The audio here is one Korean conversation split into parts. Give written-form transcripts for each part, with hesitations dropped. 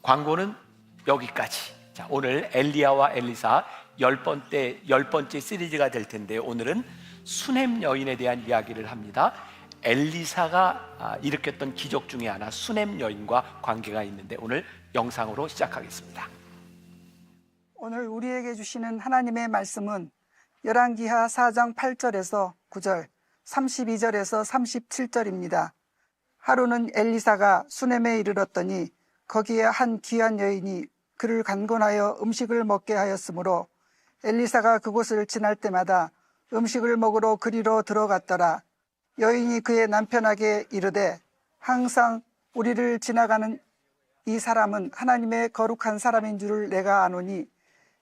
광고는 여기까지. 자, 오늘 엘리야와 엘리사 열 번째 시리즈가 될 텐데, 오늘은 수넴 여인에 대한 이야기를 합니다. 엘리사가 일으켰던 기적 중에 하나, 수넴 여인과 관계가 있는데 오늘 영상으로 시작하겠습니다. 오늘 우리에게 주시는 하나님의 말씀은 열왕기하 4장 8절에서 9절, 32절에서 37절입니다. 하루는 엘리사가 수넴에 이르렀더니 거기에 한 귀한 여인이 그를 간곤하여 음식을 먹게 하였으므로 엘리사가 그곳을 지날 때마다 음식을 먹으러 그리로 들어갔더라. 여인이 그의 남편에게 이르되 항상 우리를 지나가는 이 사람은 하나님의 거룩한 사람인 줄을 내가 아노니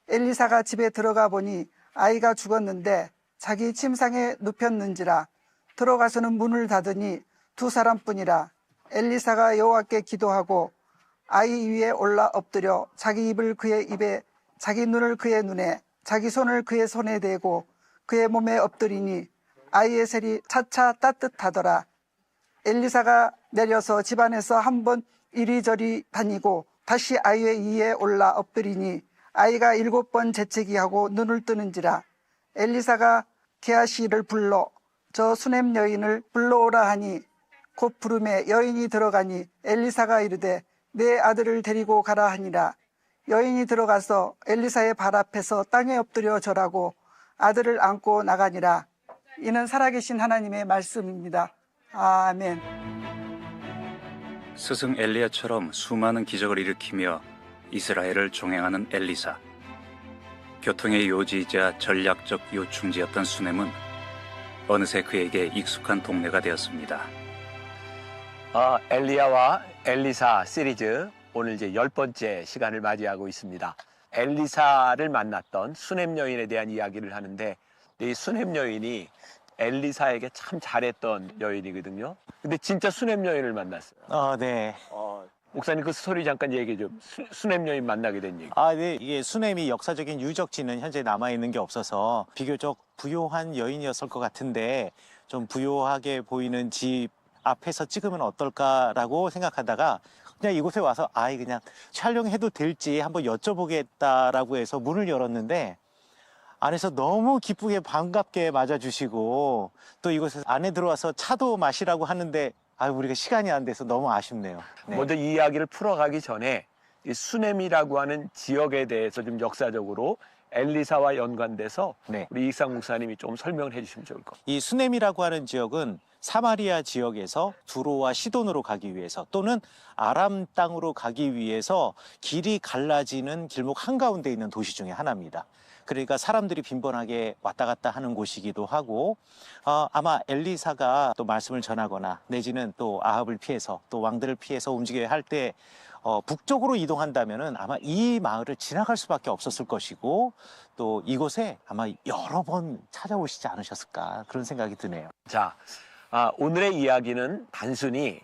엘리사가 집에 들어가 보니 아이가 죽었는데 자기 침상에 눕혔는지라. 들어가서는 문을 닫으니 두 사람뿐이라. 엘리사가 여호와께 기도하고 아이 위에 올라 엎드려 자기 입을 그의 입에, 자기 눈을 그의 눈에, 자기 손을 그의 손에 대고 그의 몸에 엎드리니 아이의 셀이 차차 따뜻하더라. 엘리사가 내려서 집안에서 한번 이리저리 다니고 다시 아이의 위에 올라 엎드리니 아이가 7번 재채기하고 눈을 뜨는지라. 엘리사가 게하시를 불러 저 수넴 여인을 불러오라 하니 곧 부름에 여인이 들어가니 엘리사가 이르되 내 아들을 데리고 가라 하니라. 여인이 들어가서 엘리사의 발 앞에서 땅에 엎드려 절하고 아들을 안고 나가니라. 이는 살아계신 하나님의 말씀입니다. 아멘. 스승 엘리야처럼 수많은 기적을 일으키며 이스라엘을 종행하는 엘리사. 교통의 요지이자 전략적 요충지였던 수넴은 어느새 그에게 익숙한 동네가 되었습니다. 엘리야와 엘리사 시리즈, 오늘 이제 10번째 시간을 맞이하고 있습니다. 엘리사를 만났던 수넴 여인에 대한 이야기를 하는데, 이 수넴 여인이 엘리사에게 참 잘했던 여인이거든요. 근데 진짜 수넴 여인을 만났어요. 네. 목사님 그 스토리 잠깐 얘기해 좀. 수넴 여인 만나게 된 얘기. 네. 이게 수넴이 역사적인 유적지는 현재 남아있는 게 없어서 비교적 부요한 여인이었을 것 같은데, 좀 부요하게 보이는 집 앞에서 찍으면 어떨까라고 생각하다가 그냥 이곳에 와서 그냥 촬영해도 될지 한번 여쭤보겠다라고 해서 문을 열었는데, 안에서 너무 기쁘게 반갑게 맞아주시고, 또 이곳에 안에 들어와서 차도 마시라고 하는데 우리가 시간이 안 돼서 너무 아쉽네요. 네. 먼저 이 이야기를 풀어가기 전에 이 수넴이라고 하는 지역에 대해서 좀 역사적으로 엘리사와 연관돼서 네. 우리 이익상 목사님이 좀 설명을 해주시면 좋을 것 같아요. 이 수넴이라고 하는 지역은 사마리아 지역에서 두로와 시돈으로 가기 위해서, 또는 아람 땅으로 가기 위해서 길이 갈라지는 길목 한가운데 있는 도시 중에 하나입니다. 그러니까 사람들이 빈번하게 왔다 갔다 하는 곳이기도 하고, 아마 엘리사가 또 말씀을 전하거나 내지는 또 아합을 피해서 또 왕들을 피해서 움직여야 할 때 북쪽으로 이동한다면은 아마 이 마을을 지나갈 수밖에 없었을 것이고, 또 이곳에 아마 여러 번 찾아오시지 않으셨을까, 그런 생각이 드네요. 자, 오늘의 이야기는 단순히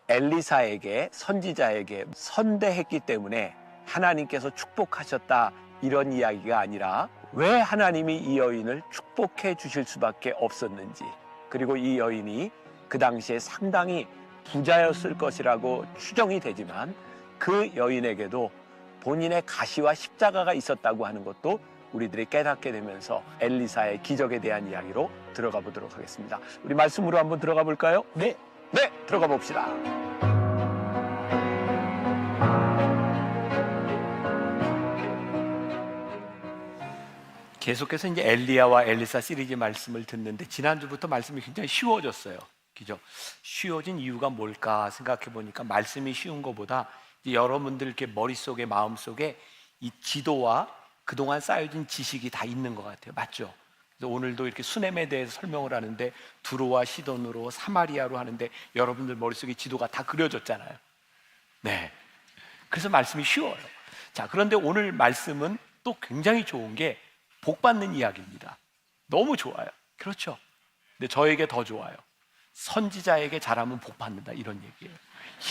엘리사에게, 선지자에게 선대했기 때문에 하나님께서 축복하셨다, 이런 이야기가 아니라 왜 하나님이 이 여인을 축복해 주실 수밖에 없었는지, 그리고 이 여인이 그 당시에 상당히 부자였을 것이라고 추정이 되지만 그 여인에게도 본인의 가시와 십자가가 있었다고 하는 것도 우리들이 깨닫게 되면서 엘리사의 기적에 대한 이야기로 들어가 보도록 하겠습니다. 우리 말씀으로 한번 들어가 볼까요? 네. 네, 들어가 봅시다. 계속해서 이제 엘리야와 엘리사 시리즈 말씀을 듣는데, 지난주부터 말씀이 굉장히 쉬워졌어요. 그죠? 쉬워진 이유가 뭘까 생각해 보니까, 말씀이 쉬운 것보다 여러분들 이렇게 머릿속에, 마음속에 이 지도와 그동안 쌓여진 지식이 다 있는 것 같아요. 맞죠? 그래서 오늘도 이렇게 수넴에 대해서 설명을 하는데, 두로와 시돈으로, 사마리아로 하는데 여러분들 머릿속에 지도가 다 그려졌잖아요. 네. 그래서 말씀이 쉬워요. 자, 그런데 오늘 말씀은 또 굉장히 좋은 게 복받는 이야기입니다. 너무 좋아요. 그렇죠? 근데 저에게 더 좋아요. 선지자에게 잘하면 복받는다, 이런 얘기예요.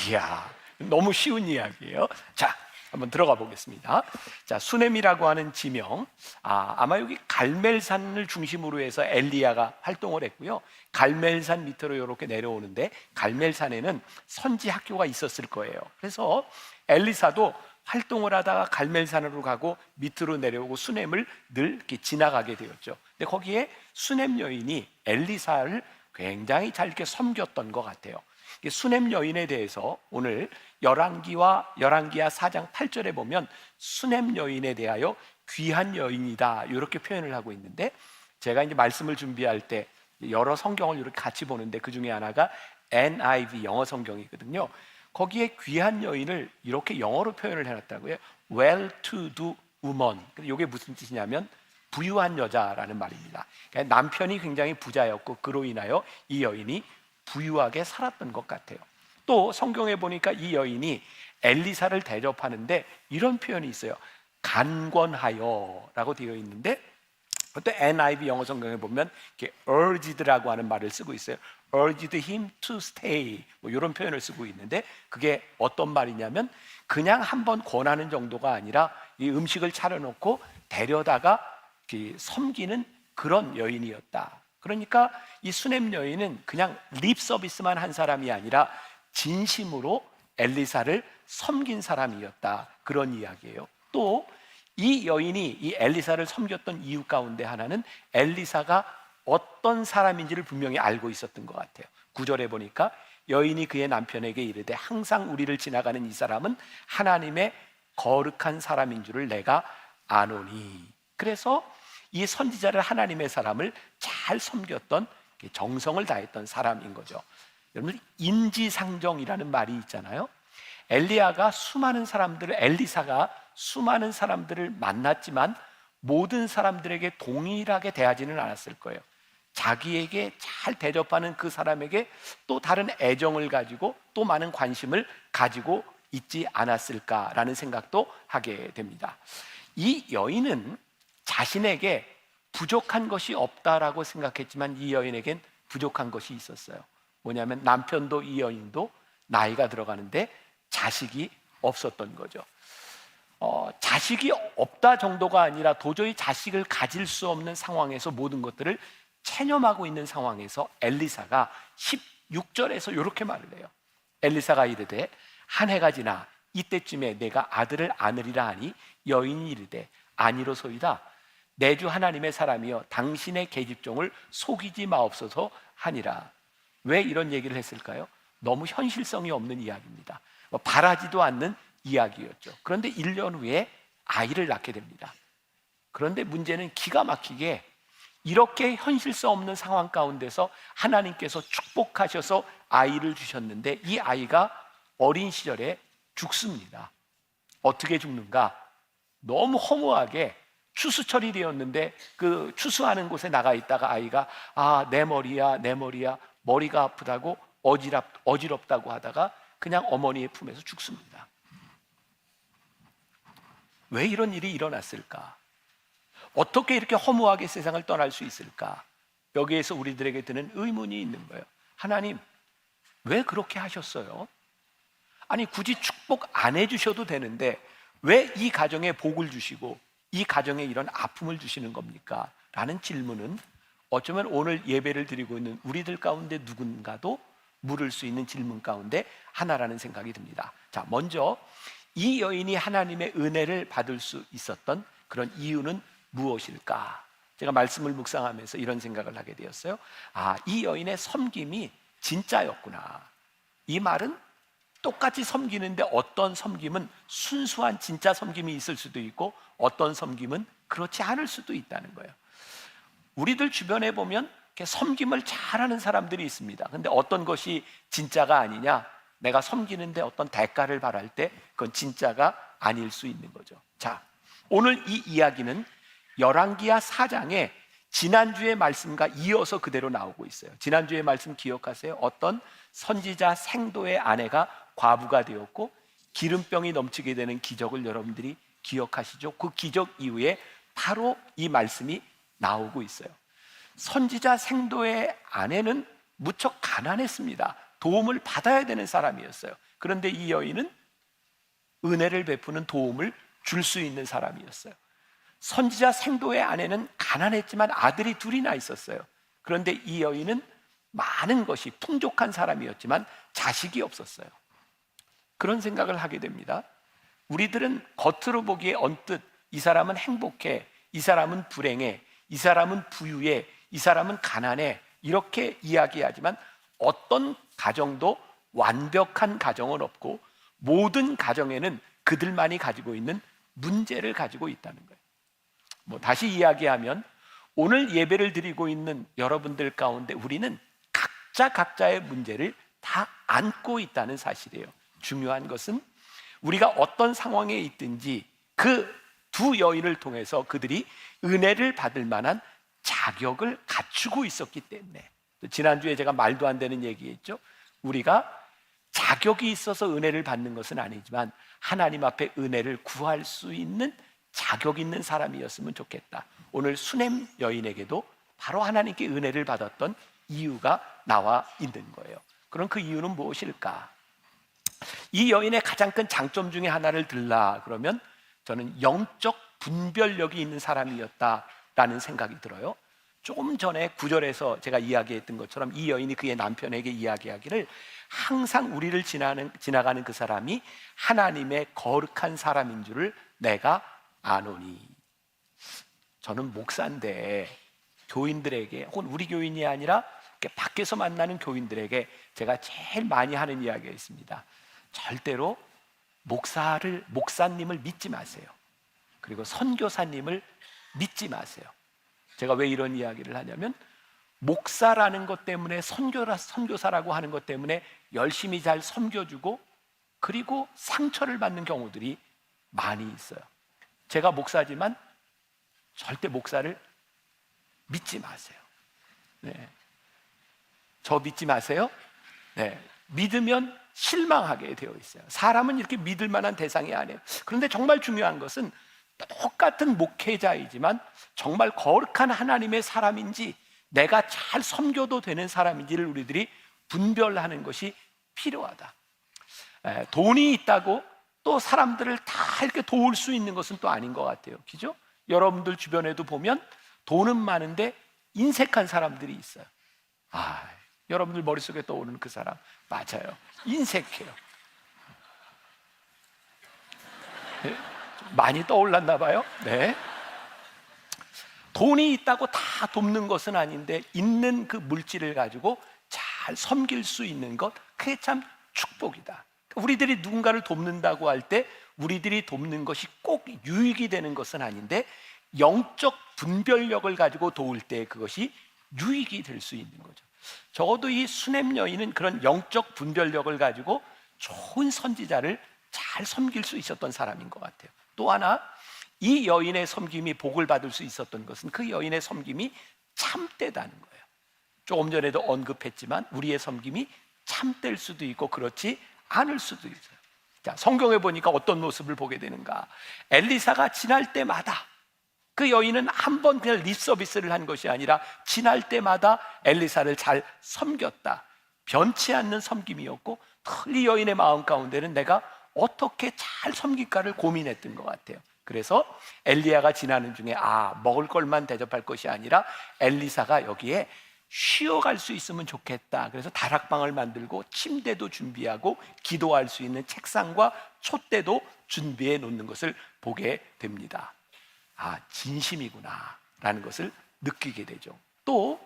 이야, 너무 쉬운 이야기예요. 자, 한번 들어가 보겠습니다. 자, 수넴이라고 하는 지명, 아마 여기 갈멜산을 중심으로 해서 엘리야가 활동을 했고요. 갈멜산 밑으로 이렇게 내려오는데, 갈멜산에는 선지 학교가 있었을 거예요. 그래서 엘리사도 활동을 하다가 갈멜산으로 가고 밑으로 내려오고 수넴을 늘 이렇게 지나가게 되었죠. 근데 거기에 수넴 여인이 엘리사를 굉장히 잘 이렇게 섬겼던 것 같아요. 수넴 여인에 대해서 오늘 열왕기하 4장 8절에 보면 수넴 여인에 대하여 귀한 여인이다 이렇게 표현을 하고 있는데, 제가 이제 말씀을 준비할 때 여러 성경을 이렇게 같이 보는데 그 중에 하나가 NIV 영어 성경이거든요. 거기에 귀한 여인을 이렇게 영어로 표현을 해놨다고요. well-to-do woman. 이게 무슨 뜻이냐면 부유한 여자라는 말입니다. 그러니까 남편이 굉장히 부자였고 그로 인하여 이 여인이 부유하게 살았던 것 같아요. 또 성경에 보니까 이 여인이 엘리사를 대접하는데 이런 표현이 있어요. 간권하여라고 되어 있는데, 그것도 NIV 영어 성경에 보면 이렇게 urged라고 하는 말을 쓰고 있어요. urged him to stay, 뭐 이런 표현을 쓰고 있는데, 그게 어떤 말이냐면 그냥 한번 권하는 정도가 아니라 이 음식을 차려놓고 데려다가 섬기는 그런 여인이었다. 그러니까 이 수넴 여인은 그냥 립 서비스만 한 사람이 아니라 진심으로 엘리사를 섬긴 사람이었다, 그런 이야기예요. 또 이 여인이 이 엘리사를 섬겼던 이유 가운데 하나는 엘리사가 어떤 사람인지를 분명히 알고 있었던 것 같아요. 9절에 보니까 여인이 그의 남편에게 이르되 항상 우리를 지나가는 이 사람은 하나님의 거룩한 사람인 줄을 내가 아노니. 그래서 이 선지자를, 하나님의 사람을 잘 섬겼던, 정성을 다했던 사람인 거죠. 여러분, 인지상정이라는 말이 있잖아요. 엘리사가 수많은 사람들을 만났지만 모든 사람들에게 동일하게 대하지는 않았을 거예요. 자기에게 잘 대접하는 그 사람에게 또 다른 애정을 가지고 또 많은 관심을 가지고 있지 않았을까라는 생각도 하게 됩니다. 이 여인은 자신에게 부족한 것이 없다라고 생각했지만 이 여인에겐 부족한 것이 있었어요. 뭐냐면 남편도 이 여인도 나이가 들어가는데 자식이 없었던 거죠. 자식이 없다 정도가 아니라 도저히 자식을 가질 수 없는 상황에서 모든 것들을 체념하고 있는 상황에서 엘리사가 16절에서 이렇게 말을 해요. 엘리사가 이르되 한 해가 지나 이때쯤에 내가 아들을 안으리라 하니 여인이 이르되 아니로소이다. 내 주 하나님의 사람이여 당신의 계집종을 속이지 마옵소서 하니라. 왜 이런 얘기를 했을까요? 너무 현실성이 없는 이야기입니다. 바라지도 않는 이야기였죠. 그런데 1년 후에 아이를 낳게 됩니다. 그런데 문제는 기가 막히게 이렇게 현실성 없는 상황 가운데서 하나님께서 축복하셔서 아이를 주셨는데 이 아이가 어린 시절에 죽습니다. 어떻게 죽는가? 너무 허무하게 추수철이 되었는데 그 추수하는 곳에 나가 있다가 아이가 내 머리야 머리가 아프다고 어지럽다고 하다가 그냥 어머니의 품에서 죽습니다. 왜 이런 일이 일어났을까? 어떻게 이렇게 허무하게 세상을 떠날 수 있을까? 여기에서 우리들에게 드는 의문이 있는 거예요. 하나님, 왜 그렇게 하셨어요? 아니 굳이 축복 안 해주셔도 되는데 왜 이 가정에 복을 주시고 이 가정에 이런 아픔을 주시는 겁니까? 라는 질문은 어쩌면 오늘 예배를 드리고 있는 우리들 가운데 누군가도 물을 수 있는 질문 가운데 하나라는 생각이 듭니다. 자, 먼저 이 여인이 하나님의 은혜를 받을 수 있었던 그런 이유는 무엇일까? 제가 말씀을 묵상하면서 이런 생각을 하게 되었어요. 이 여인의 섬김이 진짜였구나. 이 말은 똑같이 섬기는데 어떤 섬김은 순수한 진짜 섬김이 있을 수도 있고 어떤 섬김은 그렇지 않을 수도 있다는 거예요. 우리들 주변에 보면 이렇게 섬김을 잘하는 사람들이 있습니다. 근데 어떤 것이 진짜가 아니냐? 내가 섬기는데 어떤 대가를 바랄 때 그건 진짜가 아닐 수 있는 거죠. 자, 오늘 이 이야기는 열왕기하 4장에 지난주의 말씀과 이어서 그대로 나오고 있어요. 지난주의 말씀 기억하세요? 어떤 선지자 생도의 아내가 과부가 되었고 기름병이 넘치게 되는 기적을 여러분들이 기억하시죠? 그 기적 이후에 바로 이 말씀이 나오고 있어요. 선지자 생도의 아내는 무척 가난했습니다. 도움을 받아야 되는 사람이었어요. 그런데 이 여인은 은혜를 베푸는 도움을 줄 수 있는 사람이었어요. 선지자 생도의 아내는 가난했지만 아들이 둘이나 있었어요. 그런데 이 여인은 많은 것이 풍족한 사람이었지만 자식이 없었어요. 그런 생각을 하게 됩니다. 우리들은 겉으로 보기에 언뜻 이 사람은 행복해, 이 사람은 불행해, 이 사람은 부유해, 이 사람은 가난해 이렇게 이야기하지만 어떤 가정도 완벽한 가정은 없고 모든 가정에는 그들만이 가지고 있는 문제를 가지고 있다는 거예요. 다시 이야기하면 오늘 예배를 드리고 있는 여러분들 가운데 우리는 각자의 문제를 다 안고 있다는 사실이에요. 중요한 것은 우리가 어떤 상황에 있든지 그 두 여인을 통해서 그들이 은혜를 받을 만한 자격을 갖추고 있었기 때문에, 지난주에 제가 말도 안 되는 얘기했죠. 우리가 자격이 있어서 은혜를 받는 것은 아니지만 하나님 앞에 은혜를 구할 수 있는 자격 있는 사람이었으면 좋겠다. 오늘 수넴 여인에게도 바로 하나님께 은혜를 받았던 이유가 나와 있는 거예요. 그럼 그 이유는 무엇일까? 이 여인의 가장 큰 장점 중에 하나를 들라 그러면 저는 영적 분별력이 있는 사람이었다라는 생각이 들어요. 조금 전에 9절에서 제가 이야기했던 것처럼 이 여인이 그의 남편에게 이야기하기를 항상 우리를 지나가는 그 사람이 하나님의 거룩한 사람인 줄을 내가 아노니. 저는 목사인데 교인들에게, 혹은 우리 교인이 아니라 밖에서 만나는 교인들에게 제가 제일 많이 하는 이야기가 있습니다. 절대로 목사님을 믿지 마세요. 그리고 선교사님을 믿지 마세요. 제가 왜 이런 이야기를 하냐면 목사라는 것 때문에 선교사라고 하는 것 때문에 열심히 잘 섬겨주고 그리고 상처를 받는 경우들이 많이 있어요. 제가 목사지만 절대 목사를 믿지 마세요. 네. 저 믿지 마세요. 네. 믿으면 실망하게 되어 있어요. 사람은 이렇게 믿을 만한 대상이 아니에요. 그런데 정말 중요한 것은 똑같은 목회자이지만 정말 거룩한 하나님의 사람인지 내가 잘 섬겨도 되는 사람인지를 우리들이 분별하는 것이 필요하다. 돈이 있다고 또 사람들을 다 이렇게 도울 수 있는 것은 또 아닌 것 같아요. 그죠? 여러분들 주변에도 보면 돈은 많은데 인색한 사람들이 있어요. 여러분들 머릿속에 떠오르는 그 사람 맞아요. 인색해요. 네? 많이 떠올랐나 봐요. 네. 돈이 있다고 다 돕는 것은 아닌데 있는 그 물질을 가지고 잘 섬길 수 있는 것, 그게 참 축복이다. 우리들이 누군가를 돕는다고 할 때 우리들이 돕는 것이 꼭 유익이 되는 것은 아닌데 영적 분별력을 가지고 도울 때 그것이 유익이 될 수 있는 거죠. 적어도 이 수넴 여인은 그런 영적 분별력을 가지고 좋은 선지자를 잘 섬길 수 있었던 사람인 것 같아요. 또 하나, 이 여인의 섬김이 복을 받을 수 있었던 것은 그 여인의 섬김이 참되다는 거예요. 조금 전에도 언급했지만 우리의 섬김이 참될 수도 있고 그렇지 않을 수도 있어요. 자, 성경에 보니까 어떤 모습을 보게 되는가? 엘리사가 지날 때마다, 그 여인은 한 번 그냥 립 서비스를 한 것이 아니라 지날 때마다 엘리사를 잘 섬겼다. 변치 않는 섬김이었고 이 여인의 마음 가운데는 내가 어떻게 잘 섬길까를 고민했던 것 같아요. 그래서 엘리야가 지나는 중에 먹을 걸만 대접할 것이 아니라 엘리사가 여기에 쉬어갈 수 있으면 좋겠다. 그래서 다락방을 만들고 침대도 준비하고 기도할 수 있는 책상과 촛대도 준비해 놓는 것을 보게 됩니다. 진심이구나 라는 것을 느끼게 되죠. 또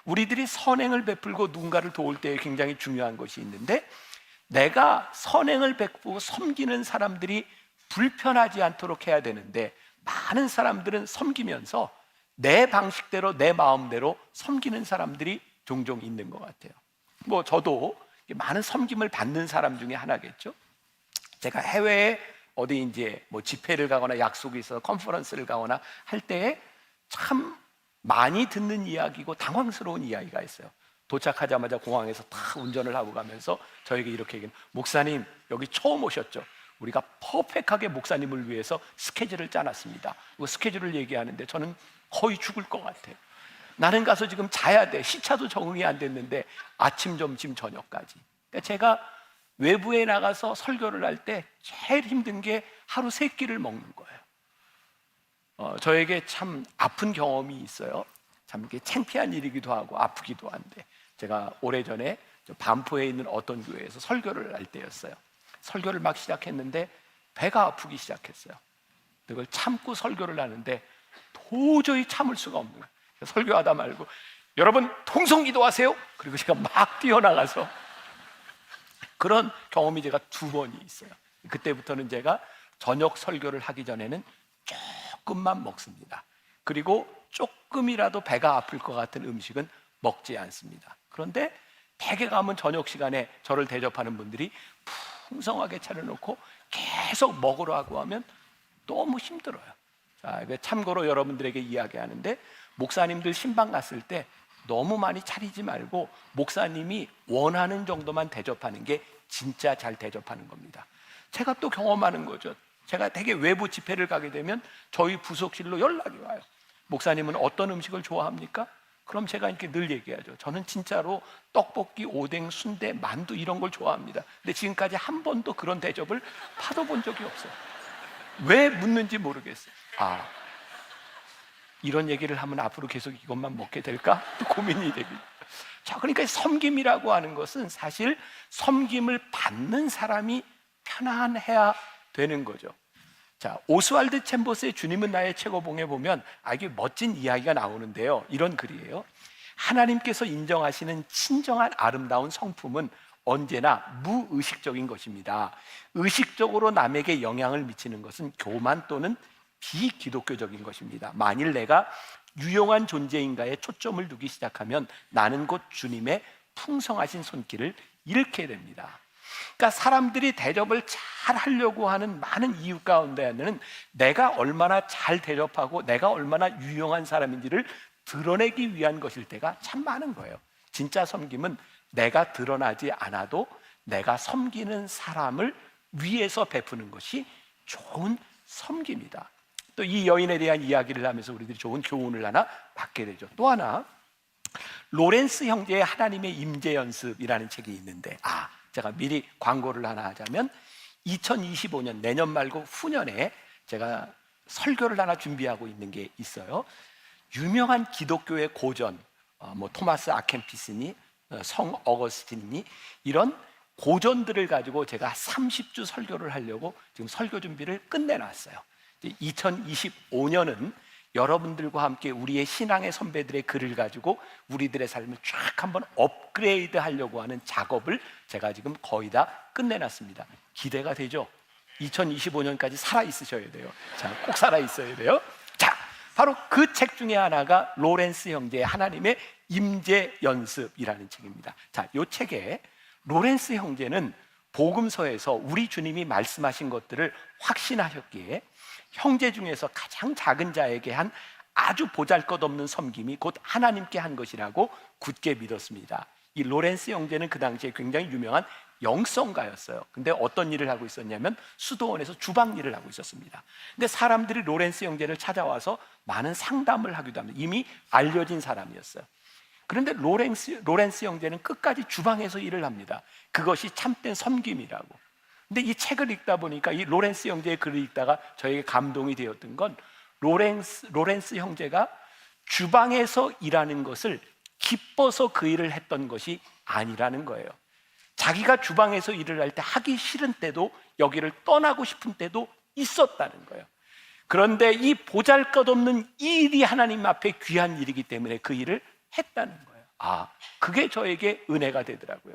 우리들이 선행을 베풀고 누군가를 도울 때 굉장히 중요한 것이 있는데, 내가 선행을 베푸고 섬기는 사람들이 불편하지 않도록 해야 되는데 많은 사람들은 섬기면서 내 방식대로 내 마음대로 섬기는 사람들이 종종 있는 것 같아요. 저도 많은 섬김을 받는 사람 중에 하나겠죠. 제가 해외에 어디 이제 집회를 가거나 약속이 있어서 컨퍼런스를 가거나 할 때에 참 많이 듣는 이야기고 당황스러운 이야기가 있어요. 도착하자마자 공항에서 다 운전을 하고 가면서 저에게 이렇게 얘기해요. 목사님, 여기 처음 오셨죠? 우리가 퍼펙트하게 목사님을 위해서 스케줄을 짜놨습니다. 그 스케줄을 얘기하는데 저는 거의 죽을 것 같아요. 나는 가서 지금 자야 돼. 시차도 적응이 안 됐는데 아침, 점심, 저녁까지. 그러니까 제가 외부에 나가서 설교를 할 때 제일 힘든 게 하루 3끼를 먹는 거예요. 저에게 참 아픈 경험이 있어요. 참 이게 창피한 일이기도 하고 아프기도 한데, 제가 오래전에 반포에 있는 어떤 교회에서 설교를 할 때였어요. 설교를 막 시작했는데 배가 아프기 시작했어요. 그걸 참고 설교를 하는데 도저히 참을 수가 없는 거예요. 설교하다 말고 여러분 통성기도 하세요. 그리고 제가 막 뛰어나가서 그런 경험이 제가 2번이 있어요. 그때부터는 제가 저녁 설교를 하기 전에는 조금만 먹습니다. 그리고 조금이라도 배가 아플 것 같은 음식은 먹지 않습니다. 그런데 댁에 가면 저녁 시간에 저를 대접하는 분들이 풍성하게 차려놓고 계속 먹으라고 하면 너무 힘들어요. 자, 참고로 여러분들에게 이야기하는데, 목사님들 신방 갔을 때 너무 많이 차리지 말고 목사님이 원하는 정도만 대접하는 게 진짜 잘 대접하는 겁니다. 제가 또 경험하는 거죠. 제가 되게 외부 집회를 가게 되면 저희 부속실로 연락이 와요. 목사님은 어떤 음식을 좋아합니까? 그럼 제가 이렇게 늘 얘기하죠. 저는 진짜로 떡볶이, 오뎅, 순대, 만두 이런 걸 좋아합니다. 근데 지금까지 한 번도 그런 대접을 받아본 적이 없어요. 왜 묻는지 모르겠어요. 아, 이런 얘기를 하면 앞으로 계속 이것만 먹게 될까? 또 고민이 되고. 자, 그러니까 섬김이라고 하는 것은 사실 섬김을 받는 사람이 편안해야 되는 거죠. 자, 오스왈드 챔버스의 주님은 나의 최고봉에 보면 아주 멋진 이야기가 나오는데요. 이런 글이에요. 하나님께서 인정하시는 친정한 아름다운 성품은 언제나 무의식적인 것입니다. 의식적으로 남에게 영향을 미치는 것은 교만 또는 비기독교적인 것입니다. 만일 내가 유용한 존재인가에 초점을 두기 시작하면 나는 곧 주님의 풍성하신 손길을 잃게 됩니다. 그러니까 사람들이 대접을 잘 하려고 하는 많은 이유 가운데는 내가 얼마나 잘 대접하고 내가 얼마나 유용한 사람인지를 드러내기 위한 것일 때가 참 많은 거예요. 진짜 섬김은 내가 드러나지 않아도 내가 섬기는 사람을 위해서 베푸는 것이 좋은 섬김이다. 또 이 여인에 대한 이야기를 하면서 우리들이 좋은 교훈을 하나 받게 되죠. 또 하나, 로렌스 형제의 하나님의 임재 연습이라는 책이 있는데, 제가 미리 광고를 하나 하자면 2025년 내년 말고 후년에 제가 설교를 하나 준비하고 있는 게 있어요. 유명한 기독교의 고전, 토마스 아켄피스니 성 어거스틴이니 이런 고전들을 가지고 제가 30주 설교를 하려고 지금 설교 준비를 끝내놨어요. 2025년은 여러분들과 함께 우리의 신앙의 선배들의 글을 가지고 우리들의 삶을 쫙 한번 업그레이드 하려고 하는 작업을 제가 지금 거의 다 끝내놨습니다. 기대가 되죠? 2025년까지 살아있으셔야 돼요. 자, 꼭 살아있어야 돼요. 자, 바로 그 책 중에 하나가 로렌스 형제의 하나님의 임재 연습이라는 책입니다. 자, 이 책에 로렌스 형제는 복음서에서 우리 주님이 말씀하신 것들을 확신하셨기에 형제 중에서 가장 작은 자에게 한 아주 보잘것없는 섬김이 곧 하나님께 한 것이라고 굳게 믿었습니다. 이 로렌스 형제는 그 당시에 굉장히 유명한 영성가였어요. 근데 어떤 일을 하고 있었냐면 수도원에서 주방 일을 하고 있었습니다. 근데 사람들이 로렌스 형제를 찾아와서 많은 상담을 하기도 합니다. 이미 알려진 사람이었어요. 그런데 로렌스 형제는 끝까지 주방에서 일을 합니다. 그것이 참된 섬김이라고. 근데 이 책을 읽다 보니까 이 로렌스 형제의 글을 읽다가 저에게 감동이 되었던 건 로렌스 형제가 주방에서 일하는 것을 기뻐서 그 일을 했던 것이 아니라는 거예요. 자기가 주방에서 일을 할 때 하기 싫은 때도 여기를 떠나고 싶은 때도 있었다는 거예요. 그런데 이 보잘것없는 이 일이 하나님 앞에 귀한 일이기 때문에 그 일을 했다는 거예요. 그게 저에게 은혜가 되더라고요.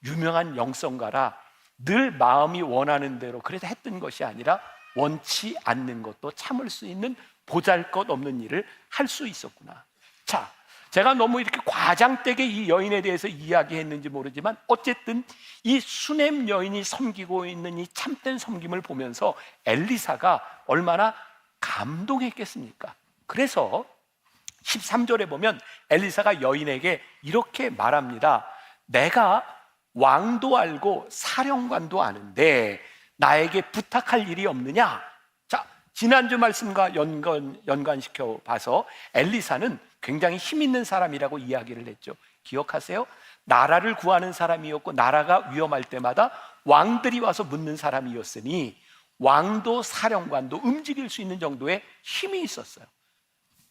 유명한 영성가라 늘 마음이 원하는 대로 그래서 했던 것이 아니라 원치 않는 것도 참을 수 있는 보잘것없는 일을 할 수 있었구나. 자, 제가 너무 이렇게 과장되게 이 여인에 대해서 이야기했는지 모르지만 어쨌든 이 수넴 여인이 섬기고 있는 이 참된 섬김을 보면서 엘리사가 얼마나 감동했겠습니까? 그래서 13절에 보면 엘리사가 여인에게 이렇게 말합니다. 내가 왕도 알고 사령관도 아는데 나에게 부탁할 일이 없느냐? 자, 지난주 말씀과 연관시켜 봐서 엘리사는 굉장히 힘 있는 사람이라고 이야기를 했죠. 기억하세요? 나라를 구하는 사람이었고 나라가 위험할 때마다 왕들이 와서 묻는 사람이었으니 왕도 사령관도 움직일 수 있는 정도의 힘이 있었어요.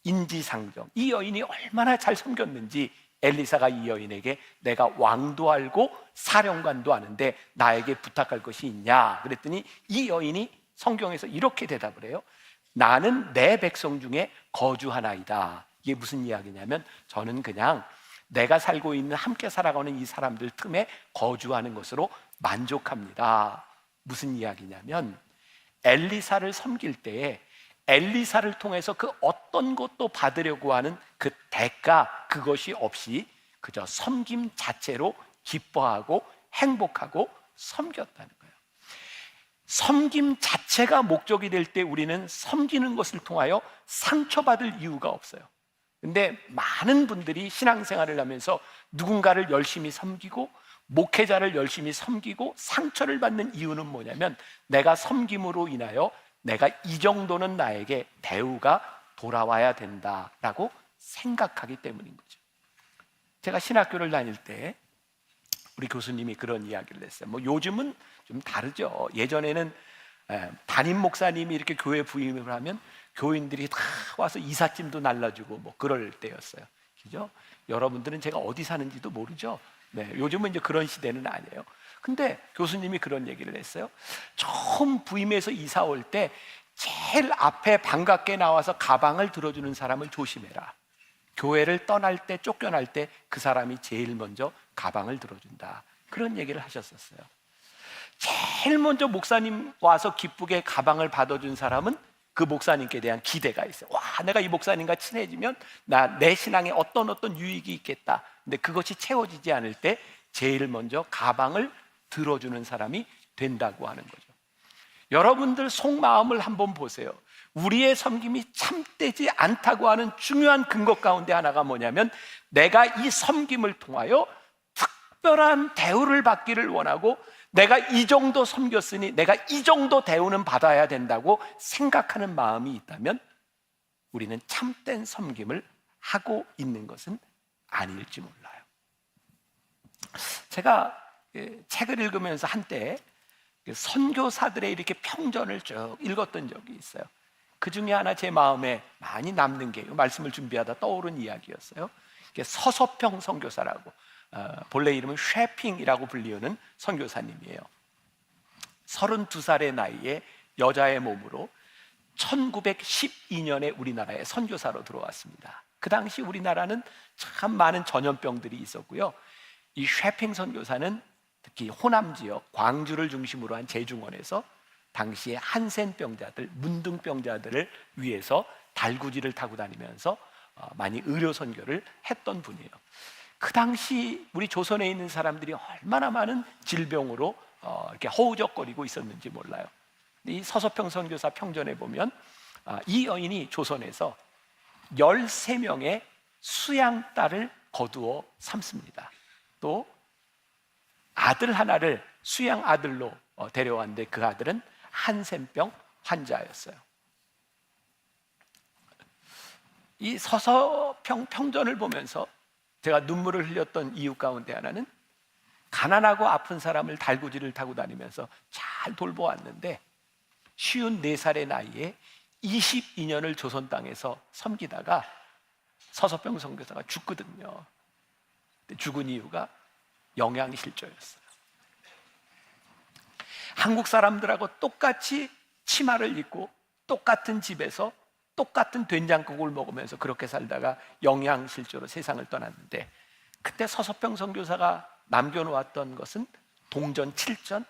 인지상정. 이 여인이 얼마나 잘 섬겼는지 엘리사가 이 여인에게 내가 왕도 알고 사령관도 아는데 나에게 부탁할 것이 있냐 그랬더니 이 여인이 성경에서 이렇게 대답을 해요. 나는 내 백성 중에 거주하나이다. 이게 무슨 이야기냐면 저는 그냥 내가 살고 있는 함께 살아가는 이 사람들 틈에 거주하는 것으로 만족합니다. 무슨 이야기냐면 엘리사를 섬길 때에 엘리사를 통해서 그 어떤 것도 받으려고 하는 그 대가 그것이 없이 그저 섬김 자체로 기뻐하고 행복하고 섬겼다는 거예요. 섬김 자체가 목적이 될 때 우리는 섬기는 것을 통하여 상처받을 이유가 없어요. 근데 많은 분들이 신앙생활을 하면서 누군가를 열심히 섬기고 목회자를 열심히 섬기고 상처를 받는 이유는 뭐냐면 내가 섬김으로 인하여 내가 이 정도는 나에게 대우가 돌아와야 된다라고 생각하기 때문인 거죠. 제가 신학교를 다닐 때 우리 교수님이 그런 이야기를 했어요. 뭐 요즘은 좀 다르죠. 예전에는 담임 목사님이 이렇게 교회 부임을 하면 교인들이 다 와서 이삿짐도 날라주고 뭐 그럴 때였어요. 그죠? 여러분들은 제가 어디 사는지도 모르죠. 네, 요즘은 이제 그런 시대는 아니에요. 근데 교수님이 그런 얘기를 했어요. 처음 부임해서 이사 올 때 제일 앞에 반갑게 나와서 가방을 들어주는 사람을 조심해라. 교회를 떠날 때 쫓겨날 때 그 사람이 제일 먼저 가방을 들어준다. 그런 얘기를 하셨었어요. 제일 먼저 목사님 와서 기쁘게 가방을 받아준 사람은 그 목사님께 대한 기대가 있어요. 와, 내가 이 목사님과 친해지면 내 신앙에 어떤 유익이 있겠다. 근데 그것이 채워지지 않을 때 제일 먼저 가방을 들어주는 사람이 된다고 하는 거죠. 여러분들 속마음을 한번 보세요. 우리의 섬김이 참되지 않다고 하는 중요한 근거 가운데 하나가 뭐냐면 내가 이 섬김을 통하여 특별한 대우를 받기를 원하고 내가 이 정도 섬겼으니 내가 이 정도 대우는 받아야 된다고 생각하는 마음이 있다면 우리는 참된 섬김을 하고 있는 것은 아닐지 몰라요. 제가 책을 읽으면서 한때 선교사들의 이렇게 평전을 쭉 읽었던 적이 있어요. 그 중에 하나 제 마음에 많이 남는 게 말씀을 준비하다 떠오른 이야기였어요. 서서평 선교사라고 본래 이름은 쉐핑이라고 불리우는 선교사님이에요. 32살의 나이에 여자의 몸으로 1912년에 우리나라에 선교사로 들어왔습니다. 그 당시 우리나라는 참 많은 전염병들이 있었고요. 이 쉐핑 선교사는 특히 호남 지역 광주를 중심으로 한 제중원에서 당시에 한센병자들, 문둥병자들을 위해서 달구지를 타고 다니면서 많이 의료 선교를 했던 분이에요. 그 당시 우리 조선에 있는 사람들이 얼마나 많은 질병으로 이렇게 허우적거리고 있었는지 몰라요. 이 서서평 선교사 평전에 보면 이 여인이 조선에서 13명의 수양딸을 거두어 삼습니다. 또 아들 하나를 수양 아들로 데려왔는데 그 아들은 한센병 환자였어요. 이 서서평 평전을 보면서 제가 눈물을 흘렸던 이유 가운데 하나는 가난하고 아픈 사람을 달구지를 타고 다니면서 잘 돌보았는데 54살의 나이에 22년을 조선 땅에서 섬기다가 서서평 선교사가 죽거든요. 죽은 이유가 영양실조였어요. 한국 사람들하고 똑같이 치마를 입고 똑같은 집에서 똑같은 된장국을 먹으면서 그렇게 살다가 영양실조로 세상을 떠났는데 그때 서서평 선교사가 남겨놓았던 것은 동전 7전,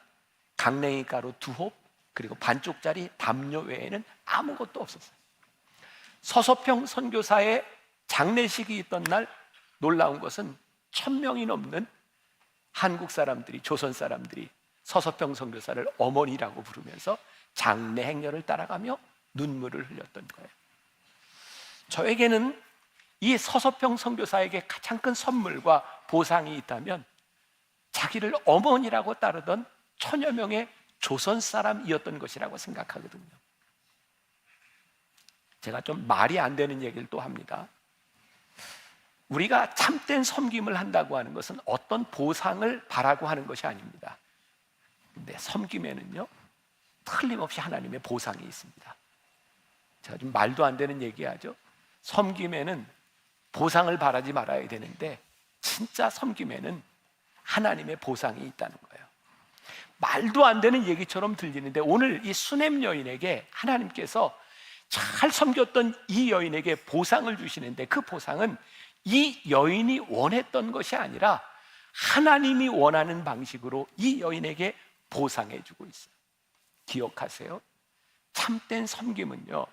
강냉이 가루 2홉 그리고 반쪽짜리 담요 외에는 아무것도 없었어요. 서서평 선교사의 장례식이 있던 날 놀라운 것은 1000명이 넘는 한국 사람들이 조선 사람들이 서서평 선교사를 어머니라고 부르면서 장례 행렬을 따라가며 눈물을 흘렸던 거예요. 저에게는 이 서서평 선교사에게 가장 큰 선물과 보상이 있다면 자기를 어머니라고 따르던 1000여 명의 조선 사람이었던 것이라고 생각하거든요. 제가 좀 말이 안 되는 얘기를 또 합니다. 우리가 참된 섬김을 한다고 하는 것은 어떤 보상을 바라고 하는 것이 아닙니다. 근데 섬김에는요 틀림없이 하나님의 보상이 있습니다. 제가 좀 말도 안 되는 얘기하죠. 섬김에는 보상을 바라지 말아야 되는데 진짜 섬김에는 하나님의 보상이 있다는 거예요. 말도 안 되는 얘기처럼 들리는데 오늘 이 수냄 여인에게 하나님께서 잘 섬겼던 이 여인에게 보상을 주시는데 그 보상은 이 여인이 원했던 것이 아니라 하나님이 원하는 방식으로 이 여인에게 보상해 주고 있어요. 기억하세요. 참된 섬김은요,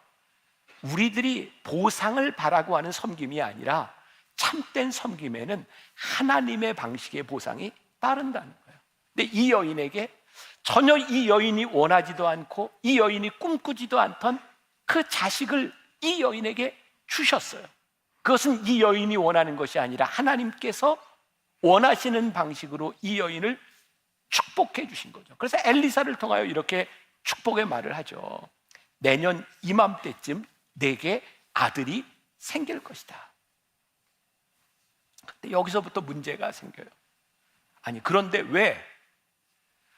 우리들이 보상을 바라고 하는 섬김이 아니라 참된 섬김에는 하나님의 방식의 보상이 따른다는 거예요. 근데 이 여인에게 전혀 이 여인이 원하지도 않고 이 여인이 꿈꾸지도 않던 그 자식을 이 여인에게 주셨어요. 그것은 이 여인이 원하는 것이 아니라 하나님께서 원하시는 방식으로 이 여인을 축복해 주신 거죠. 그래서 엘리사를 통하여 이렇게 축복의 말을 하죠. 내년 이맘때쯤 내게 아들이 생길 것이다. 근데 여기서부터 문제가 생겨요. 아니, 그런데 왜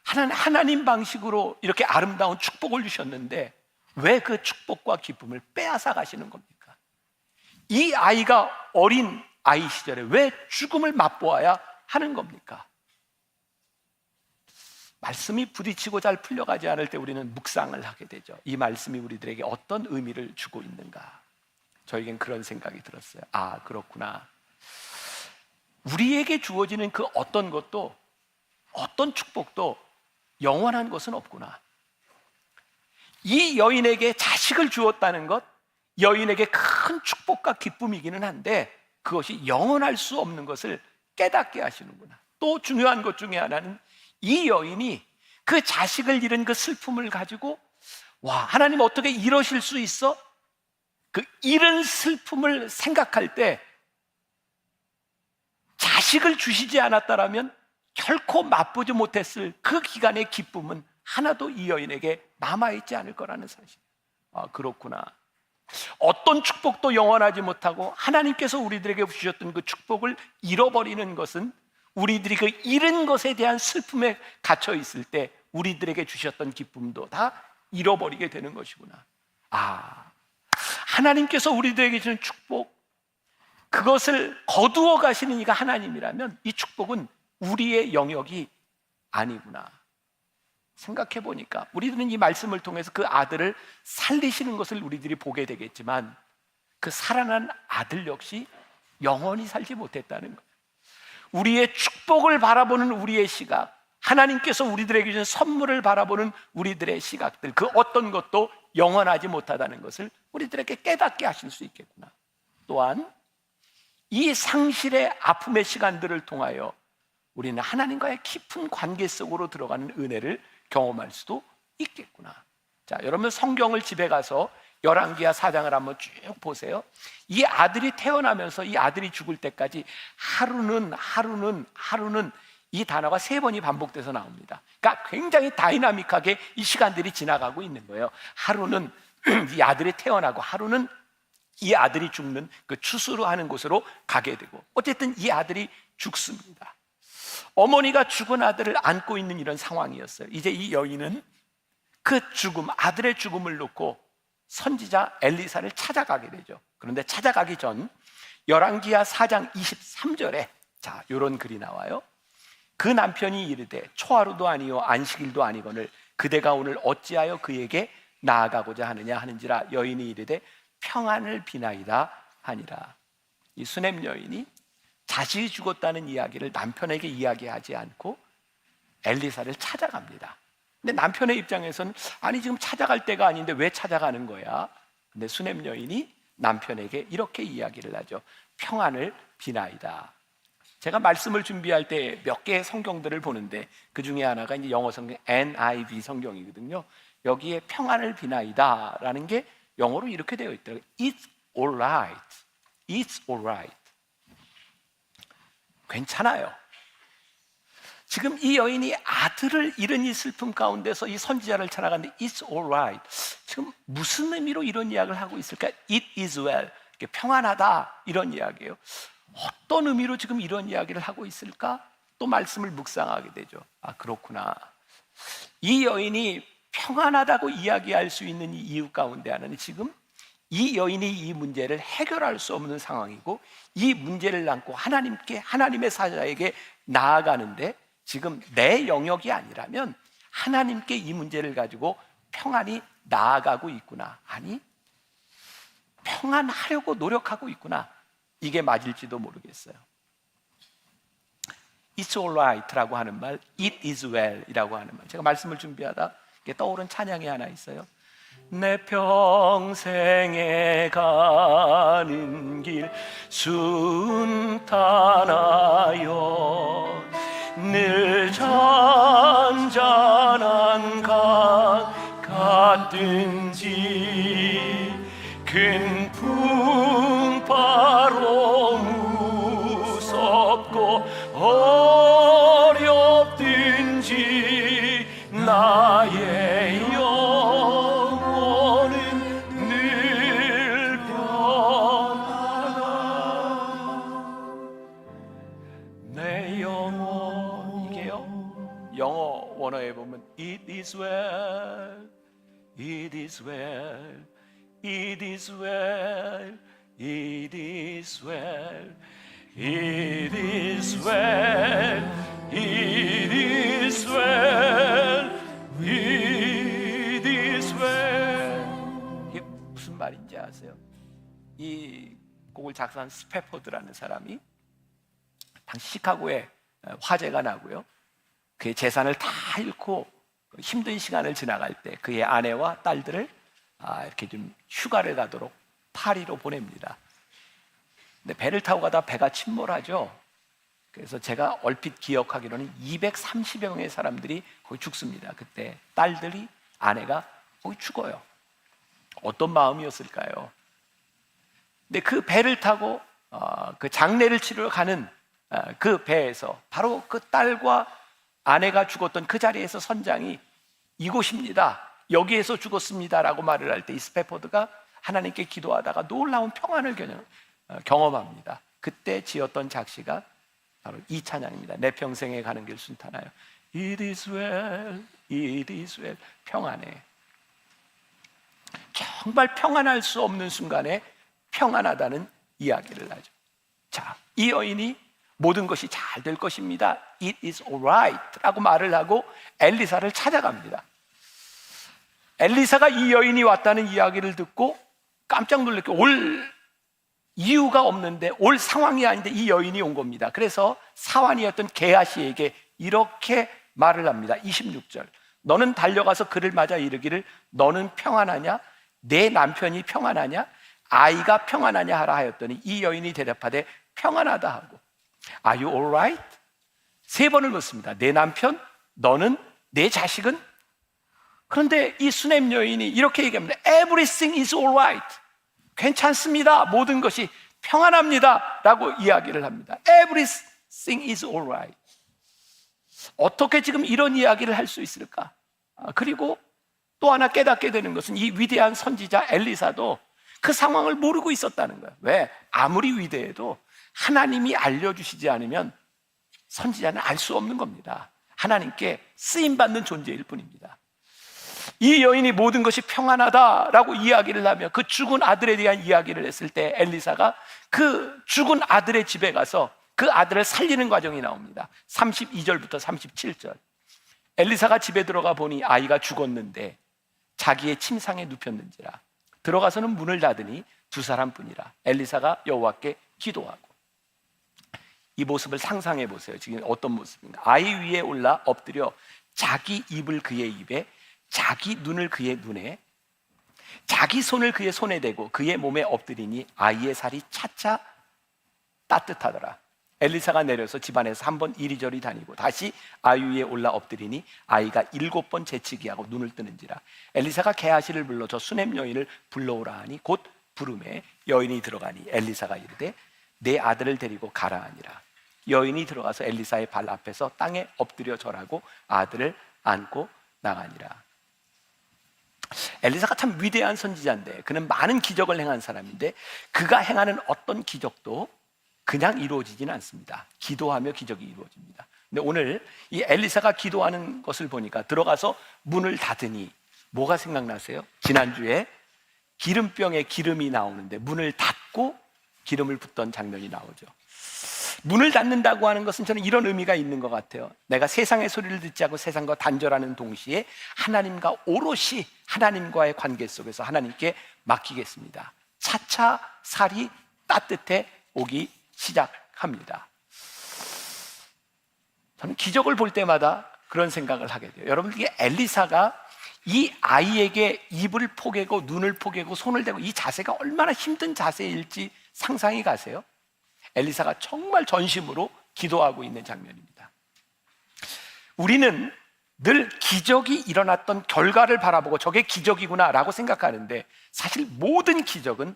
하나님 방식으로 이렇게 아름다운 축복을 주셨는데 왜 그 축복과 기쁨을 빼앗아 가시는 겁니까? 이 아이가 어린 아이 시절에 왜 죽음을 맛보아야 하는 겁니까? 말씀이 부딪히고 잘 풀려가지 않을 때 우리는 묵상을 하게 되죠. 이 말씀이 우리들에게 어떤 의미를 주고 있는가? 저에겐 그런 생각이 들었어요. 아, 그렇구나. 우리에게 주어지는 그 어떤 것도, 어떤 축복도 영원한 것은 없구나. 이 여인에게 자식을 주었다는 것, 여인에게 큰 축복과 기쁨이기는 한데 그것이 영원할 수 없는 것을 깨닫게 하시는구나. 또 중요한 것 중에 하나는 이 여인이 그 자식을 잃은 그 슬픔을 가지고, 와, 하나님 어떻게 이러실 수 있어? 그 잃은 슬픔을 생각할 때 자식을 주시지 않았다라면 결코 맛보지 못했을 그 기간의 기쁨은 하나도 이 여인에게 남아있지 않을 거라는 사실. 아, 그렇구나. 어떤 축복도 영원하지 못하고 하나님께서 우리들에게 주셨던 그 축복을 잃어버리는 것은 우리들이 그 잃은 것에 대한 슬픔에 갇혀 있을 때 우리들에게 주셨던 기쁨도 다 잃어버리게 되는 것이구나. 아, 하나님께서 우리들에게 주는 축복, 그것을 거두어 가시는 이가 하나님이라면 이 축복은 우리의 영역이 아니구나. 생각해 보니까 우리들은 이 말씀을 통해서 그 아들을 살리시는 것을 우리들이 보게 되겠지만 그 살아난 아들 역시 영원히 살지 못했다는 거예요. 우리의 축복을 바라보는 우리의 시각, 하나님께서 우리들에게 주신 선물을 바라보는 우리들의 시각들, 그 어떤 것도 영원하지 못하다는 것을 우리들에게 깨닫게 하실 수 있겠구나. 또한 이 상실의 아픔의 시간들을 통하여 우리는 하나님과의 깊은 관계 속으로 들어가는 은혜를 경험할 수도 있겠구나. 자, 여러분 성경을 집에 가서 열왕기하 4장을 한번 쭉 보세요. 이 아들이 태어나면서 이 아들이 죽을 때까지 하루는 이 단어가 3번이 반복돼서 나옵니다. 그러니까 굉장히 다이나믹하게 이 시간들이 지나가고 있는 거예요. 하루는 이 아들이 태어나고 하루는 이 아들이 죽는 그 추수로 하는 곳으로 가게 되고, 어쨌든 이 아들이 죽습니다. 어머니가 죽은 아들을 안고 있는 이런 상황이었어요. 이제 이 여인은 그 죽음, 아들의 죽음을 놓고 선지자 엘리사를 찾아가게 되죠. 그런데 찾아가기 전 열왕기하 4장 23절에 자, 이런 글이 나와요. 그 남편이 이르되 초하루도 아니요 안식일도 아니거늘 그대가 오늘 어찌하여 그에게 나아가고자 하느냐 하는지라 여인이 이르되 평안을 비나이다 하니라. 이 수냄 여인이 자식이 죽었다는 이야기를 남편에게 이야기하지 않고 엘리사를 찾아갑니다. 근데 남편의 입장에서는 아니 지금 찾아갈 때가 아닌데 왜 찾아가는 거야? 근데 수냄 여인이 남편에게 이렇게 이야기를 하죠. 평안을 비나이다. 제가 말씀을 준비할 때 몇 개의 성경들을 보는데 그 중에 하나가 이제 영어 성경 NIV 성경이거든요. 여기에 평안을 비나이다라는 게 영어로 이렇게 되어 있더라고요. It's all right. It's all right. 괜찮아요. 지금 이 여인이 아들을 잃은 이 슬픔 가운데서 이 선지자를 찾아가는데 It's all right. 지금 무슨 의미로 이런 이야기를 하고 있을까? It is well. 평안하다 이런 이야기예요. 어떤 의미로 지금 이런 이야기를 하고 있을까? 또 말씀을 묵상하게 되죠. 아, 그렇구나. 이 여인이 평안하다고 이야기할 수 있는 이 이유 가운데 하나는 지금 이 여인이 이 문제를 해결할 수 없는 상황이고 이 문제를 안고 하나님께, 하나님의 사자에게 나아가는데 지금 내 영역이 아니라면 하나님께 이 문제를 가지고 평안히 나아가고 있구나, 아니 평안하려고 노력하고 있구나, 이게 맞을지도 모르겠어요. It's alright라고 하는 말, It is well이라고 하는 말, 제가 말씀을 준비하다 떠오른 찬양이 하나 있어요. 내 평생에 가는 길 순탄하여 늘 잔잔한 강 같든지 큰 풍파로 무섭고 어렵든지 나의 영혼은 늘 평안하다. 내 영혼, 이게요, 영어 원어에 보면 It is well, It is well, It is well, It is well, It is well, It is well, It is well. 이게 무슨 말인지 아세요? 이 곡을 작사한 스패포드라는 사람이 당시 시카고에 화재가 나고요, 그의 재산을 다 잃고 힘든 시간을 지나갈 때 그의 아내와 딸들을 이렇게 좀 휴가를 가도록 파리로 보냅니다. 근데 배를 타고 가다 배가 침몰하죠. 그래서 제가 얼핏 기억하기로는 230여 명의 사람들이 거기 죽습니다. 그때 딸들이, 아내가 거기 죽어요. 어떤 마음이었을까요? 근데 그 배를 타고 그 장례를 치러 가는 그 배에서 바로 그 딸과 아내가 죽었던 그 자리에서 선장이 이곳입니다, 여기에서 죽었습니다라고 말을 할 때 이 스패포드가 하나님께 기도하다가 놀라운 평안을 경험합니다. 그때 지었던 작시가 바로 이 찬양입니다. 내 평생에 가는 길 순탄하여 It is well, It is well. 평안해. 정말 평안할 수 없는 순간에 평안하다는 이야기를 하죠. 자, 이 여인이 모든 것이 잘 될 것입니다, It is alright 라고 말을 하고 엘리사를 찾아갑니다. 엘리사가 이 여인이 왔다는 이야기를 듣고 깜짝 놀랐고, 올 이유가 없는데, 올 상황이 아닌데 이 여인이 온 겁니다. 그래서 사환이었던 게하시에게 이렇게 말을 합니다. 26절, 너는 달려가서 그를 맞아 이르기를 너는 평안하냐, 내 남편이 평안하냐, 아이가 평안하냐 하라 하였더니 이 여인이 대답하되 평안하다 하고 Are you alright? 3번을 묻습니다. 내 남편, 너는, 내 자식은? 그런데 이 수냄 여인이 이렇게 얘기합니다. Everything is alright. 괜찮습니다, 모든 것이 평안합니다 라고 이야기를 합니다. Everything is alright. 어떻게 지금 이런 이야기를 할 수 있을까? 그리고 또 하나 깨닫게 되는 것은 이 위대한 선지자 엘리사도 그 상황을 모르고 있었다는 거예요. 왜? 아무리 위대해도 하나님이 알려주시지 않으면 선지자는 알 수 없는 겁니다. 하나님께 쓰임받는 존재일 뿐입니다. 이 여인이 모든 것이 평안하다라고 이야기를 하며 그 죽은 아들에 대한 이야기를 했을 때 엘리사가 그 죽은 아들의 집에 가서 그 아들을 살리는 과정이 나옵니다. 32절부터 37절. 엘리사가 집에 들어가 보니 아이가 죽었는데 자기의 침상에 눕혔는지라. 들어가서는 문을 닫으니 2사람뿐이라. 엘리사가 여호와께 기도하고. 이 모습을 상상해 보세요. 지금 어떤 모습인가? 아이 위에 올라 엎드려 자기 입을 그의 입에, 자기 눈을 그의 눈에, 자기 손을 그의 손에 대고 그의 몸에 엎드리니 아이의 살이 차차 따뜻하더라. 엘리사가 내려서 집안에서 1번 이리저리 다니고 다시 아이 위에 올라 엎드리니 아이가 7번 재치기 하고 눈을 뜨는지라. 엘리사가 게하시를 불러 저 수냄 여인을 불러오라 하니 곧 부름에 여인이 들어가니 엘리사가 이르되 내 아들을 데리고 가라 하니라. 여인이 들어가서 엘리사의 발 앞에서 땅에 엎드려 절하고 아들을 안고 나가니라. 엘리사가 참 위대한 선지자인데, 그는 많은 기적을 행한 사람인데 그가 행하는 어떤 기적도 그냥 이루어지지는 않습니다. 기도하며 기적이 이루어집니다. 근데 오늘 이 엘리사가 기도하는 것을 보니까 들어가서 문을 닫으니 뭐가 생각나세요? 지난주에 기름병에 기름이 나오는데 문을 닫고 기름을 붓던 장면이 나오죠. 문을 닫는다고 하는 것은 저는 이런 의미가 있는 것 같아요. 내가 세상의 소리를 듣지 않고 세상과 단절하는 동시에 하나님과 오롯이 하나님과의 관계 속에서 하나님께 맡기겠습니다. 차차 살이 따뜻해 오기 시작합니다. 저는 기적을 볼 때마다 그런 생각을 하게 돼요. 여러분, 이게 엘리사가 이 아이에게 입을 포개고 눈을 포개고 손을 대고 이 자세가 얼마나 힘든 자세일지 상상이 가세요? 엘리사가 정말 전심으로 기도하고 있는 장면입니다. 우리는 늘 기적이 일어났던 결과를 바라보고 저게 기적이구나라고 생각하는데 사실 모든 기적은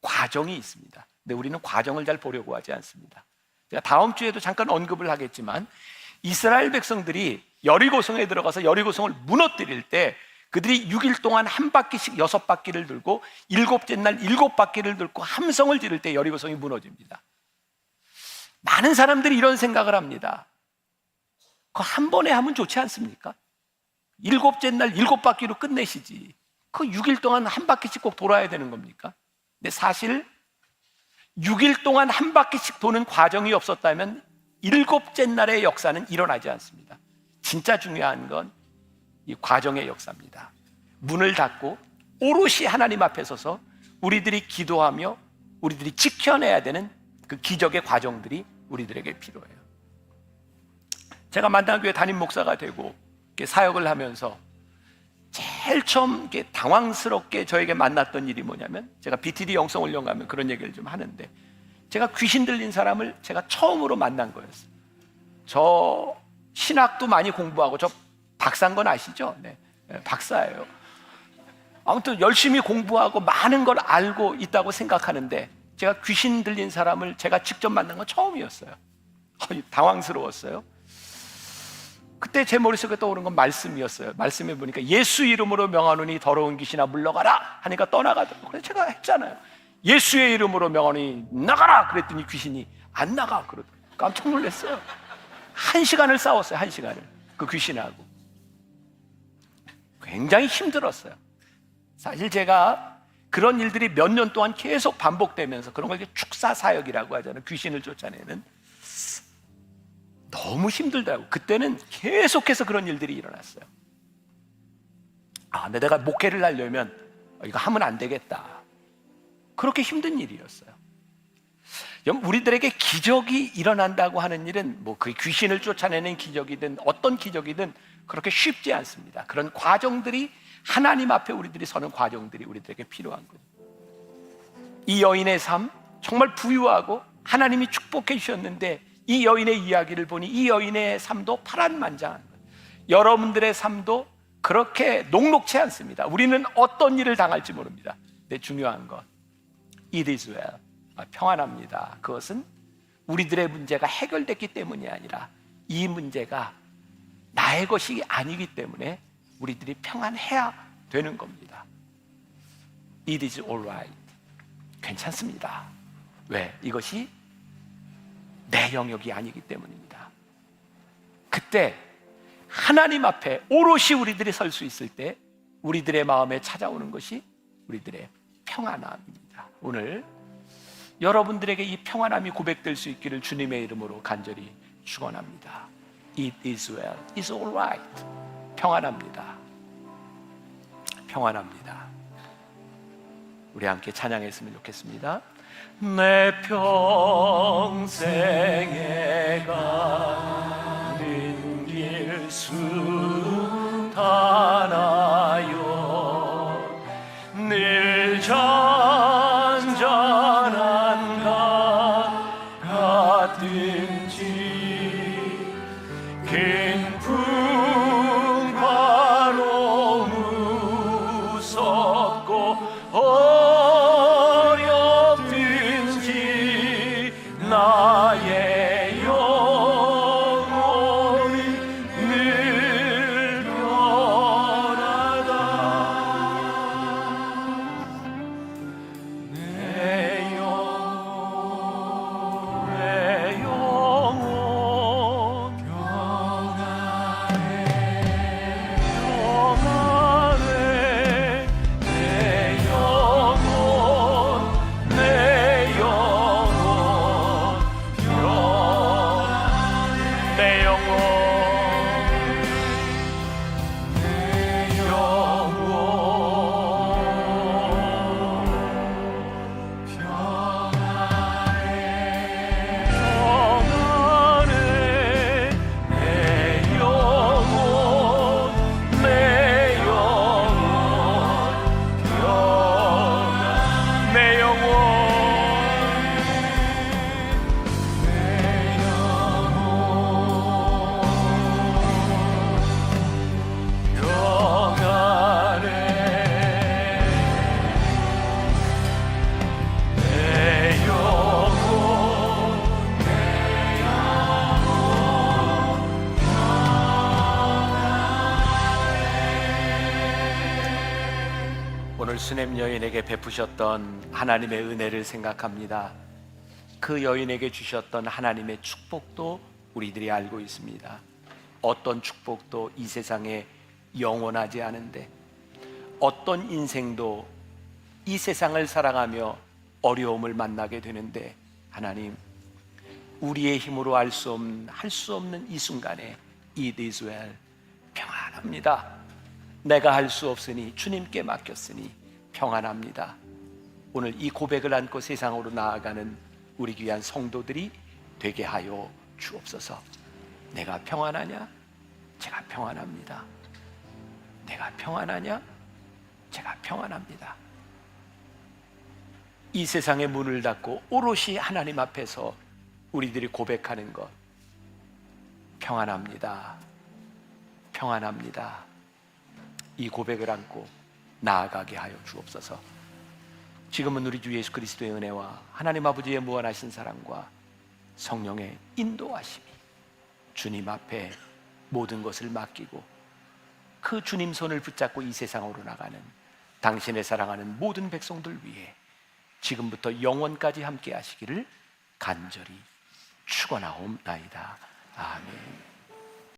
과정이 있습니다. 근데 우리는 과정을 잘 보려고 하지 않습니다. 제가 다음 주에도 잠깐 언급을 하겠지만 이스라엘 백성들이 여리고성에 들어가서 여리고성을 무너뜨릴 때 그들이 6일 동안 한 바퀴씩 6바퀴를 들고 7째 날 7바퀴를 들고 함성을 지를 때 여리고성이 무너집니다. 많은 사람들이 이런 생각을 합니다. 그거 한 번에 하면 좋지 않습니까? 7째 날 7바퀴로 끝내시지. 그 6일 동안 한 바퀴씩 꼭 돌아야 되는 겁니까? 근데 사실 6일 동안 한 바퀴씩 도는 과정이 없었다면 7째 날의 역사는 일어나지 않습니다. 진짜 중요한 건 이 과정의 역사입니다. 문을 닫고 오롯이 하나님 앞에 서서 우리들이 기도하며 우리들이 지켜내야 되는 그 기적의 과정들이 우리들에게 필요해요. 제가 만당교회 담임 목사가 되고 사역을 하면서 제일 처음 당황스럽게 저에게 만났던 일이 뭐냐면, 제가 BTD 영성훈련 가면 그런 얘기를 좀 하는데, 제가 귀신 들린 사람을 제가 처음으로 만난 거였어요. 저 신학도 많이 공부하고, 저 박사인 건 아시죠? 네, 박사예요. 아무튼 열심히 공부하고 많은 걸 알고 있다고 생각하는데 제가 귀신 들린 사람을 제가 직접 만난 건 처음이었어요. 당황스러웠어요. 그때 제 머릿속에 떠오른 건 말씀이었어요. 말씀해 보니까 예수 이름으로 명하노니 더러운 귀신아 물러가라 하니까 떠나가더라고요. 그래서 제가 했잖아요. 예수의 이름으로 명하노니 나가라 그랬더니 귀신이 안 나가 그러더라고요. 깜짝 놀랐어요. 1시간을 싸웠어요. 1시간을 그 귀신하고. 굉장히 힘들었어요. 사실 제가 그런 일들이 몇 년 동안 계속 반복되면서, 그런 걸 축사 사역이라고 하잖아요. 귀신을 쫓아내는. 너무 힘들더라고요. 그때는 계속해서 그런 일들이 일어났어요. 근데 내가 목회를 하려면 이거 하면 안 되겠다. 그렇게 힘든 일이었어요. 우리들에게 기적이 일어난다고 하는 일은 뭐 그 귀신을 쫓아내는 기적이든 어떤 기적이든 그렇게 쉽지 않습니다. 그런 과정들이, 하나님 앞에 우리들이 서는 과정들이 우리들에게 필요한 거예요. 이 여인의 삶 정말 부유하고 하나님이 축복해 주셨는데, 이 여인의 이야기를 보니 이 여인의 삶도 파란만장한 거예요. 여러분들의 삶도 그렇게 녹록치 않습니다. 우리는 어떤 일을 당할지 모릅니다. 근데 중요한 건 It is well, 평안합니다. 그것은 우리들의 문제가 해결됐기 때문이 아니라 이 문제가 나의 것이 아니기 때문에 우리들이 평안해야 되는 겁니다. It is all right. 괜찮습니다. 왜? 이것이 내 영역이 아니기 때문입니다. 그때 하나님 앞에 오롯이 우리들이 설 수 있을 때 우리들의 마음에 찾아오는 것이 우리들의 평안함입니다. 오늘 여러분들에게 이 평안함이 고백될 수 있기를 주님의 이름으로 간절히 축원합니다. It is well, it's all right. 평안합니다. 평안합니다. 우리 함께 찬양했으면 좋겠습니다. 내 평생에 가는 길 수타나요 늘 잔잔한 강 같은지 긴 풍파로 무섭고 어렵든지 나의 영혼이 늘 변하다. 내 영혼 평안해, 내 영혼 오늘 수냄 여인에게 베푸셨던 하나님의 은혜를 생각합니다. 그 여인에게 주셨던 하나님의 축복도 우리들이 알고 있습니다. 어떤 축복도 이 세상에 영원하지 않은데, 어떤 인생도 이 세상을 살아가며 어려움을 만나게 되는데, 하나님, 우리의 힘으로 할 수 없는 이 순간에 It is well, 평안합니다. 내가 할 수 없으니 주님께 맡겼으니 평안합니다. 오늘 이 고백을 안고 세상으로 나아가는 우리 귀한 성도들이 되게 하여 주옵소서. 내가 평안하냐? 제가 평안합니다. 내가 평안하냐? 제가 평안합니다. 이 세상의 문을 닫고 오롯이 하나님 앞에서 우리들이 고백하는 것, 평안합니다. 평안합니다. 이 고백을 안고 나아가게 하여 주옵소서. 지금은 우리 주 예수 그리스도의 은혜와 하나님 아버지의 무한하신 사랑과 성령의 인도하심이 주님 앞에 모든 것을 맡기고 그 주님 손을 붙잡고 이 세상으로 나가는 당신의 사랑하는 모든 백성들 위해 지금부터 영원까지 함께 하시기를 간절히 축원하옵나이다. 아멘.